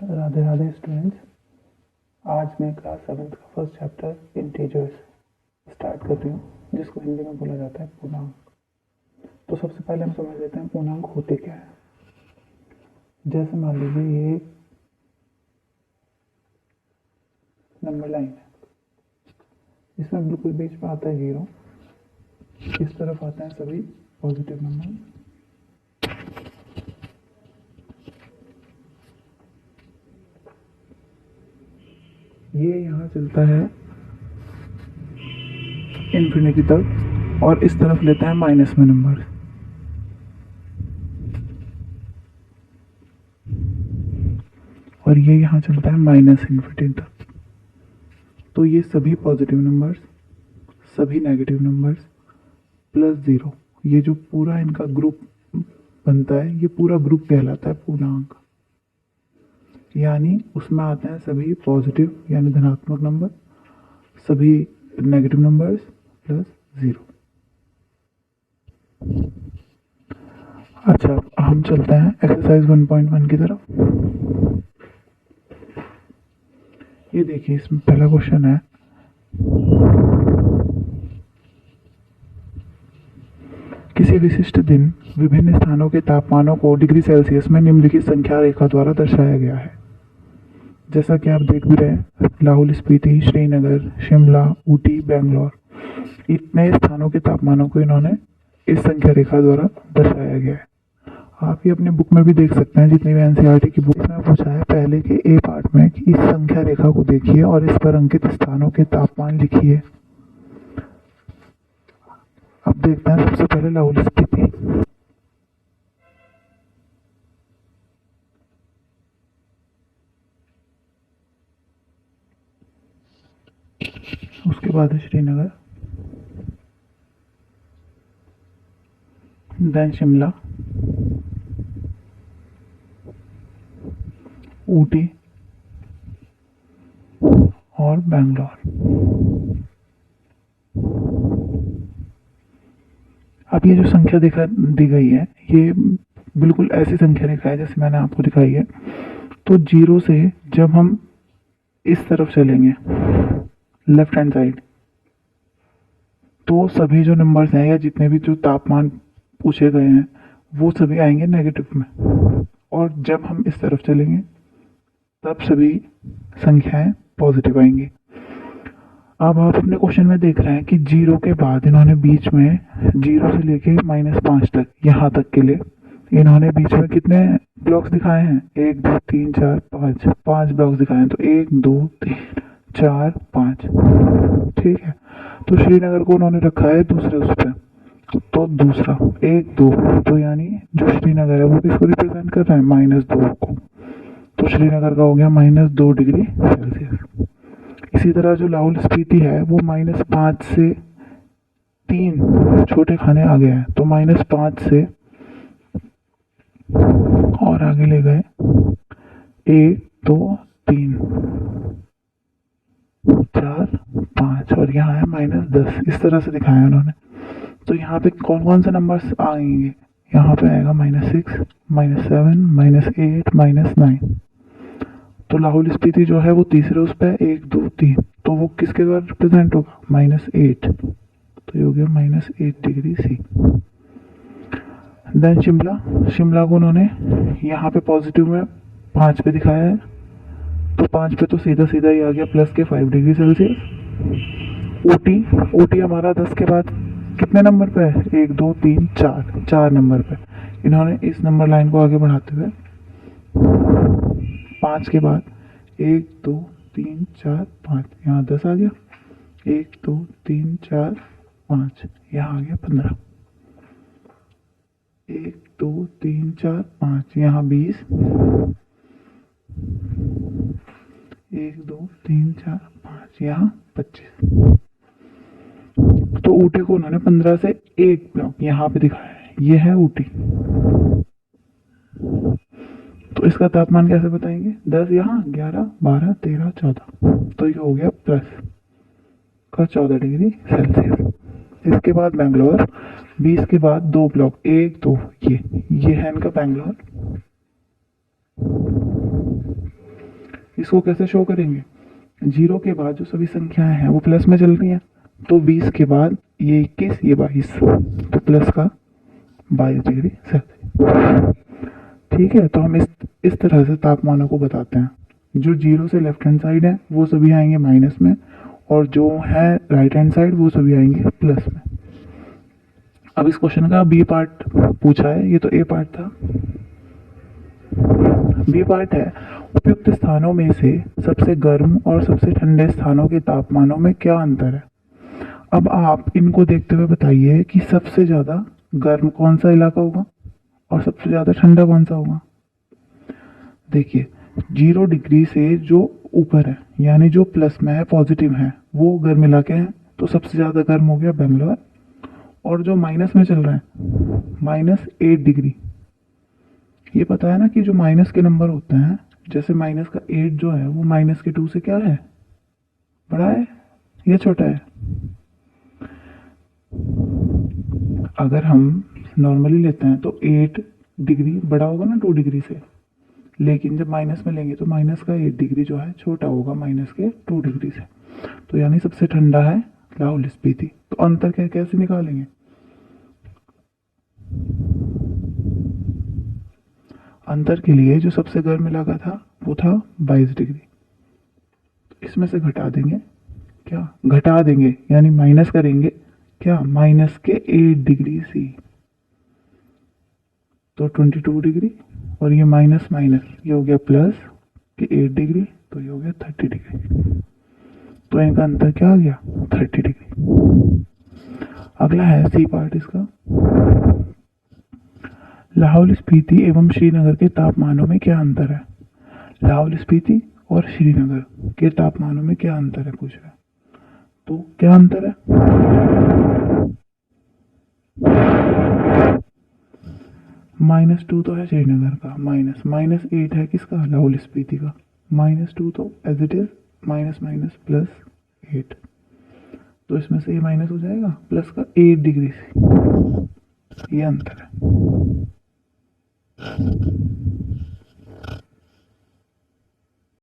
Radhe Radhe students, आज मैं class 7th का फर्स्ट चैप्टर इंटीजर्स स्टार्ट कर रही हूँ, जिसको हिंदी में बोला जाता है पूर्णांक। तो सबसे पहले हम समझ लेते हैं पूर्णांक होते क्या है। जैसे मान लीजिए ये नंबर लाइन है, इसमें बिल्कुल बीच में आता है 0, इस तरफ आते हैं सभी पॉजिटिव नंबर, ये यहाँ चलता है इन्फिनिटी तक और इस तरफ लेता है माइनस में नंबर। और ये यहाँ चलता है माइनस इन्फिनिटी तक। तो ये सभी पॉजिटिव नंबर्स, सभी नेगेटिव नंबर्स प्लस 0, ये जो पूरा इनका ग्रुप बनता है, ये पूरा ग्रुप कहलाता है पूर्णांक। यानी उसमें आते हैं सभी पॉजिटिव यानी धनात्मक नंबर, सभी नेगेटिव नंबर्स प्लस 0। अच्छा, हम चलते हैं एक्सरसाइज 1.1 की तरफ। ये देखिए, इसमें पहला क्वेश्चन है, किसी विशिष्ट दिन विभिन्न स्थानों के तापमानों को डिग्री सेल्सियस में निम्नलिखित संख्या रेखा द्वारा दर्शाया गया है। जैसा कि आप देख भी रहे हैं, लाहौल स्पीति, श्रीनगर, शिमला, ऊटी, बेंगलोर, इतने स्थानों के तापमानों को इन्होंने इस संख्या रेखा द्वारा दर्शाया गया है। आप ये अपनी बुक में भी देख सकते हैं, जितनी भी एनसीईआरटी की बुक में पूछा है पहले के ए पार्ट में कि इस संख्या रेखा को देखिए और इस पर अंकित स्थानों के तापमान लिखिए। अब देखते हैं सबसे पहले लाहौल स्पीति। उसके बाद है श्रीनगर, देन शिमला, ऊटी और बेंगलोर। अब ये जो संख्या दी गई है, ये बिल्कुल ऐसी संख्या रेखा है जैसे मैंने आपको दिखाई है। तो 0 से जब हम इस तरफ चलेंगे लेफ्ट हैंड साइड, तो सभी जो नंबर्स हैं या जितने भी जो तापमान पूछे गए हैं वो सभी आएंगे नेगेटिव में, और जब हम इस तरफ चलेंगे तब सभी संख्याएं पॉजिटिव आएंगी। अब आप अपने क्वेश्चन में देख रहे हैं कि 0 के बाद इन्होंने बीच में 0 से लेके -5 तक, यहाँ तक के लिए इन्होंने बीच में कितने ब्लॉक्स दिखाए हैं? 1 2 3 4 5, 5 ब्लॉक्स दिखाए हैं। तो 1 2 3 4 5, ठीक है। तो श्रीनगर को उन्होंने रखा है दूसरे उस पर, तो दूसरा 1 2, तो यानी जो श्रीनगर है वो किसको रिप्रेजेंट कर रहा है? -2 को। तो श्रीनगर का हो गया -2 डिग्री सेल्सियस। इसी तरह जो लाहौल स्पीति है वो -5 से 3 छोटे खाने आ गए हैं, तो -5 से और आगे ले गए 1 2 3 4 5, और यहाँ है -10। इस तरह से दिखाया उन्होंने। तो यहाँ पे कौन कौन से नंबर्स आएंगे? यहाँ पे आएगा -6, -7, -8, -9। तो लाहौल स्पीति जो है वो तीसरे उस पे 1 2 3, तो वो किसके द्वारा रिप्रेजेंट होगा? -8, तो ये हो गया -8 डिग्री सी। देन शिमला को उन्होंने यहाँ पे पॉजिटिव में 5 पे दिखाया है, तो 5 पे तो सीधा सीधा ही आ गया +5 डिग्री सेल्सियस। ऊटी हमारा 10 के बाद कितने नंबर पे है? 1 2 3 4 नंबर पे। इन्होंने इस नंबर लाइन को आगे बढ़ाते हुए 5 के बाद 1 2 3 4 5, यहाँ 10 आ गया। 1 2 3 4 5, यहाँ आ गया 15। 1 2 3 4 5, यहाँ 20। 1 2 3 4 5, यहाँ 25। तो ऊटी को उन्होंने 15 से 1 ब्लॉक यहाँ पे दिखाया है, ये है ऊटी। तो इसका तापमान कैसे बताएंगे? 10 यहाँ, 11 12 13 14, तो ये हो गया +14 डिग्री सेल्सियस। इसके बाद बेंगलोर, 20 के बाद 2 ब्लॉक 1 2, ये है इनका बेंगलोर। इसको कैसे शो करेंगे? 0 के बाद जो सभी संख्याएं हैं वो प्लस में चल रही हैं, तो 20 के बाद ये 21, ये 22, तो प्लस का 22 डिग्री सेल्सियस। ठीक है, तो हम इस तरह से तापमानों को बताते हैं। जो 0 से लेफ्ट हैंड साइड है वो सभी आएंगे माइनस में, और जो है राइट हैंड साइड वो सभी आएंगे प्लस में। अब इस क्वेश्चन का बी पार्ट पूछा है, ये तो ए पार्ट था। बी पार्ट है, उपयुक्त स्थानों में से सबसे गर्म और सबसे ठंडे स्थानों के तापमानों में क्या अंतर है। अब आप इनको देखते हुए बताइए कि सबसे ज्यादा गर्म कौन सा इलाका होगा और सबसे ज्यादा ठंडा कौन सा होगा। देखिए, 0 डिग्री से जो ऊपर है यानी जो प्लस में है, पॉजिटिव है, वो गर्म इलाके हैं, तो सबसे ज्यादा गर्म हो गया बेंगलोर। और जो माइनस में चल रहा है, -8 डिग्री, ये पता है ना कि जो माइनस के नंबर होते हैं, जैसे माइनस का 8 जो है वो माइनस के 2 से क्या है, बड़ा है या छोटा है। अगर हम नॉर्मली लेते हैं तो 8 डिग्री बड़ा होगा ना 2 डिग्री से, लेकिन जब माइनस में लेंगे तो माइनस का 8 डिग्री जो है छोटा होगा माइनस के 2 डिग्री से। तो यानी सबसे ठंडा है लाहौल स्पीति। तो अंतर कैसे निकालेंगे? अंतर के लिए जो सबसे गर्म इलाका था वो था 22 डिग्री, तो इसमें से घटा देंगे, क्या घटा देंगे यानी माइनस करेंगे, क्या माइनस के 8 डिग्री सी, तो 22 डिग्री, और ये माइनस माइनस ये हो गया प्लस के 8 डिग्री, तो ये हो गया 30 डिग्री। तो इनका अंतर क्या आ गया, 30 डिग्री। अगला है सी पार्ट इसका, लाहौल स्पीति एवं श्रीनगर के तापमानों में क्या अंतर है। लाहौल स्पीति और श्रीनगर के तापमानों में क्या अंतर है पूछ रहा है। तो क्या अंतर है, -2 तो है श्रीनगर का, -8 है किसका, लाहौल स्पीति का, -2 तो as it is minus minus plus 8, तो इसमें से ये माइनस हो जाएगा, प्लस का 8 डिग्री से, ये अंतर है।